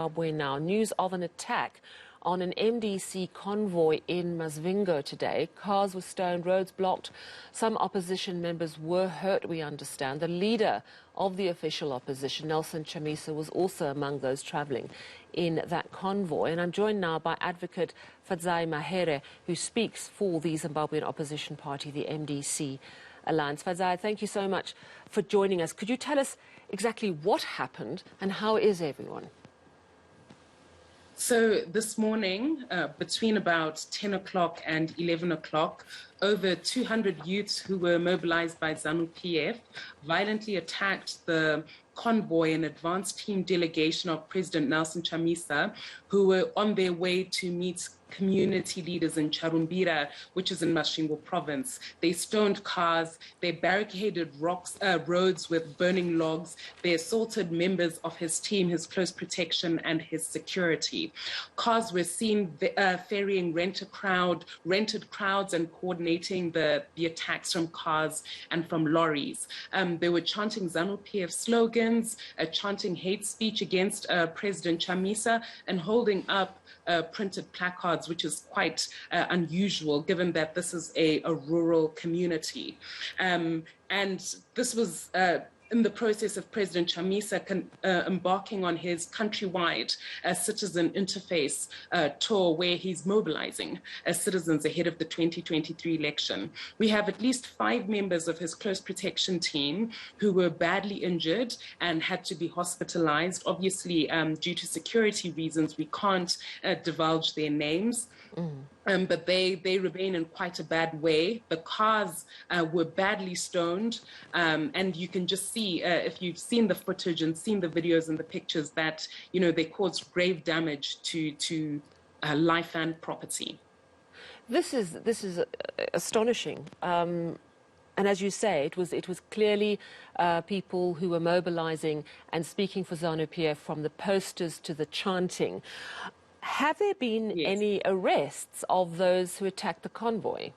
Zimbabwe now. News of an attack on an MDC convoy in Masvingo today. Cars were stoned, roads blocked. Some opposition members were hurt, we understand. The leader of the official opposition, Chamisa, was also among those travelling in that convoy. And I'm joined now by advocate Fadzayi Mahere, who speaks for the Zimbabwean opposition party, the MDC Alliance. Fadzayi, thank you so much for joining us. Could you tell us exactly what happened and how is everyone? So this morning, between about 10 o'clock and 11 o'clock, over 200 youths who were mobilized by ZANU-PF violently attacked the convoy and advance team delegation of President Nelson Chamisa, who were on their way to meet community leaders in Charumbira, which is in Masvingo province. They stoned cars, they barricaded roads with burning logs, they assaulted members of his team, his close protection and his security. Cars were seen ferrying rented crowds and coordinating the attacks from cars and from lorries. They were chanting ZANU-PF slogans, chanting hate speech against President Chamisa and holding up printed placards, which is quite unusual given that this is a rural community. And this was in the process of President Chamisa embarking on his countrywide citizen interface tour where he's mobilizing citizens ahead of the 2023 election. We have at least 5 members of his close protection team who were badly injured and had to be hospitalized. Obviously, due to security reasons, we can't divulge their names. But they remain in quite a bad way. The cars were badly stoned, and you can just see, if you've seen the footage and seen the videos and the pictures, that they caused grave damage to life and property. This is astonishing. And as you say, it was clearly people who were mobilizing and speaking for ZANU-PF, from the posters to the chanting. Have there been any arrests of those who attacked the convoy?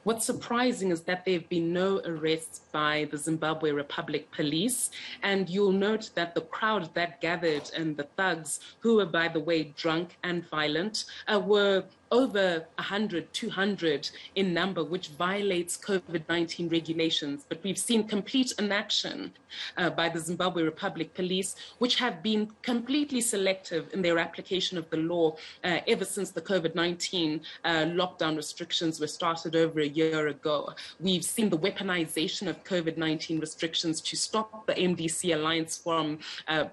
What's surprising is that there have been no arrests by the Zimbabwe Republic Police. And you'll note that the crowd that gathered and the thugs, who were, by the way, drunk and violent, were over 100, 200 in number, which violates COVID-19 regulations. But we've seen complete inaction by the Zimbabwe Republic Police, which have been completely selective in their application of the law ever since the COVID-19 lockdown restrictions were started over a year ago. We've seen the weaponization of COVID-19 restrictions to stop the MDC Alliance from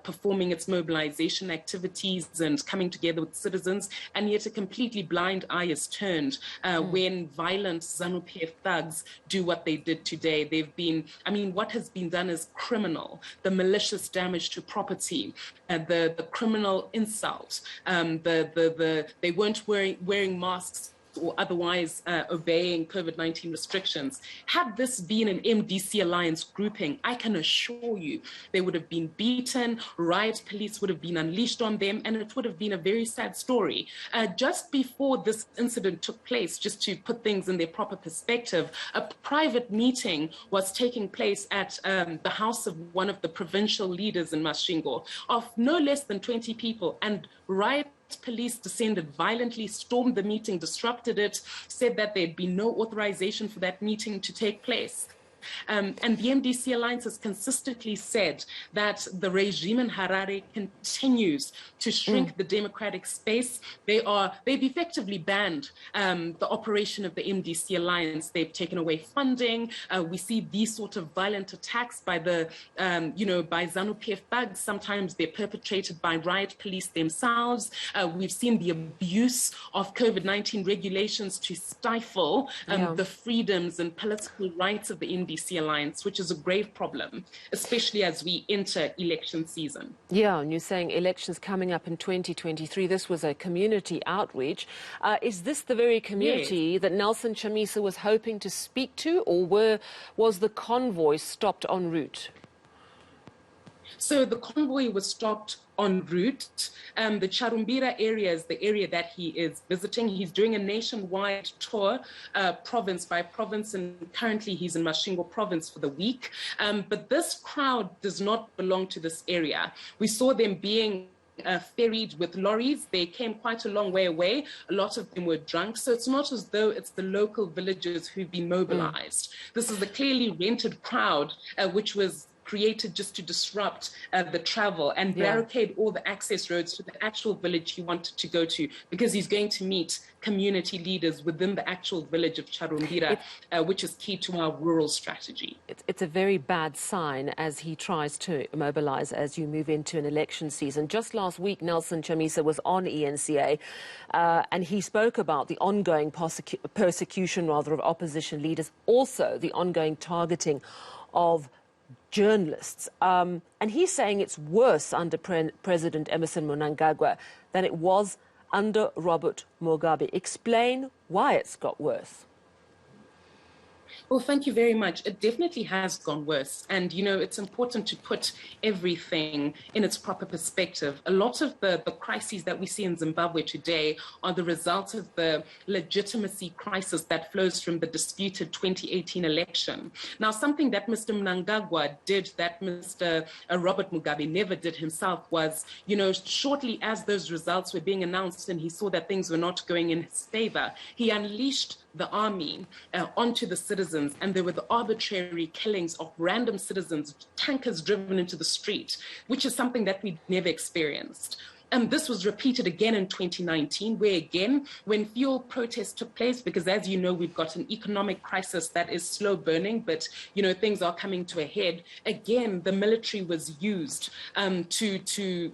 performing its mobilization activities and coming together with citizens, and yet a completely blind eye is turned when violent ZANU-PF thugs do what they did today. What has been done is criminal. The malicious damage to property, the criminal insult, they weren't wearing masks or otherwise obeying COVID-19 restrictions. Had this been an MDC Alliance grouping, I can assure you they would have been beaten, riot police would have been unleashed on them, and it would have been a very sad story. Just before this incident took place, just to put things in their proper perspective, a private meeting was taking place at the house of one of the provincial leaders in Masvingo of no less than 20 people, and riot police descended violently, stormed the meeting, disrupted it, said that there'd be no authorization for that meeting to take place. And the MDC Alliance has consistently said that the regime in Harare continues to shrink the democratic space. They've effectively banned the operation of the MDC Alliance. They've taken away funding. We see these sort of violent attacks by by ZANU-PF thugs. Sometimes they're perpetrated by riot police themselves. We've seen the abuse of COVID-19 regulations to stifle the freedoms and political rights of the MDC Alliance, which is a grave problem, especially as we enter election season. Yeah, and you're saying elections coming up in 2023. This was a community outreach. Is this the very community that Nelson Chamisa was hoping to speak to, or was the convoy stopped en route? So the convoy was stopped en route. The Charumbira area is the area that he is visiting. He's doing a nationwide tour, province by province, and currently he's in Masvingo province for the week. But this crowd does not belong to this area. We saw them being ferried with lorries. They came quite a long way away. A lot of them were drunk. So it's not as though it's the local villagers who've been mobilized. This is a clearly rented crowd, which was created just to disrupt the travel and barricade all the access roads to the actual village he wanted to go to, because he's going to meet community leaders within the actual village of Charumbira, which is key to our rural strategy. It's a very bad sign as he tries to mobilize as you move into an election season. Just last week, Nelson Chamisa was on eNCA and he spoke about the ongoing persecution of opposition leaders, also the ongoing targeting of journalists. And he's saying it's worse under President Emmerson Mnangagwa than it was under Robert Mugabe. Explain why it's got worse. Well, thank you very much. It definitely has gone worse. And, you know, it's important to put everything in its proper perspective. A lot of the crises that we see in Zimbabwe today are the result of the legitimacy crisis that flows from the disputed 2018 election. Now, something that Mr. Mnangagwa did that Mr. Robert Mugabe never did himself was, you know, shortly as those results were being announced and he saw that things were not going in his favor, he unleashed the army onto the citizens, and there were the arbitrary killings of random citizens, tankers driven into the street, which is something that we'd never experienced. And this was repeated again in 2019, where again, when fuel protests took place, because as you know, we've got an economic crisis that is slow burning, but, you know, things are coming to a head. Again, the military was used to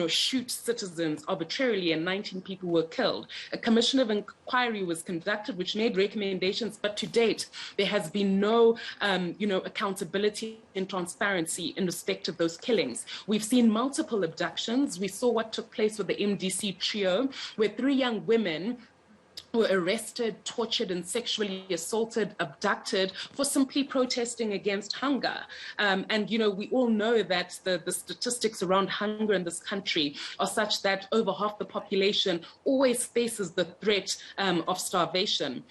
shoot citizens arbitrarily, and 19 people were killed. A commission of inquiry was conducted, which made recommendations, but to date, there has been no, accountability and transparency in respect of those killings. We've seen multiple abductions. We saw what took place with the MDC trio, where 3 young women were arrested, tortured, and sexually assaulted, abducted for simply protesting against hunger. And, you know, we all know that the statistics around hunger in this country are such that over half the population always faces the threat of starvation.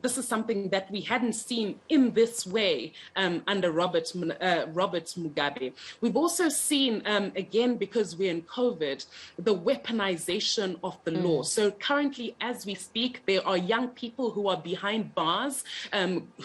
This is something that we hadn't seen in this way under Robert Mugabe. We've also seen, again, because we're in COVID, the weaponization of the law. So currently, as we speak, there are young people who are behind bars.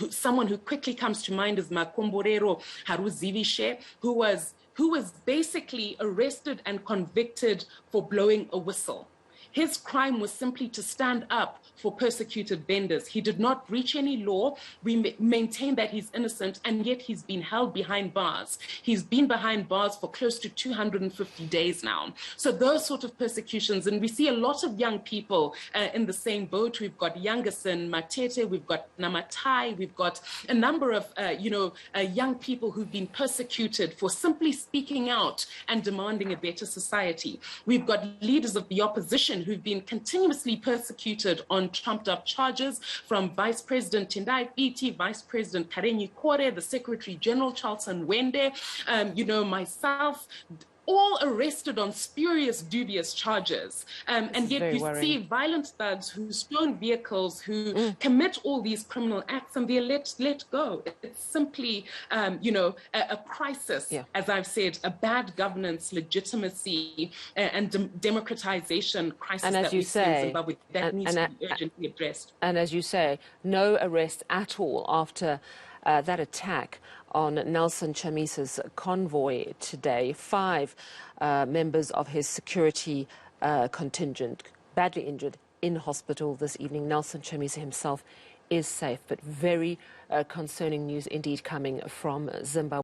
Someone who quickly comes to mind is Makomborero Haruzivishe, who was basically arrested and convicted for blowing a whistle. His crime was simply to stand up for persecuted vendors. He did not breach any law. We maintain that he's innocent, and yet he's been held behind bars. He's been behind bars for close to 250 days now. So those sort of persecutions, and we see a lot of young people in the same boat. We've got Youngerson Matete, we've got Namatai, we've got a number of, young people who've been persecuted for simply speaking out and demanding a better society. We've got leaders of the opposition who've been continuously persecuted on trumped-up charges, from Vice President Tendai Biti, Vice President Karenyi Kore, the Secretary General Charlton Wende, myself, all arrested on spurious, dubious charges. And yet you see violent thugs who stone vehicles, who commit all these criminal acts, and they're let go. It's simply, a crisis, as I've said, a bad governance, legitimacy, and democratization crisis and that we see in Zimbabwe that needs to be urgently addressed. And as you say, no arrest at all after that attack on Nelson Chamisa's convoy today. 5 members of his security contingent badly injured in hospital this evening. Nelson Chamisa himself is safe, but very concerning news indeed coming from Zimbabwe.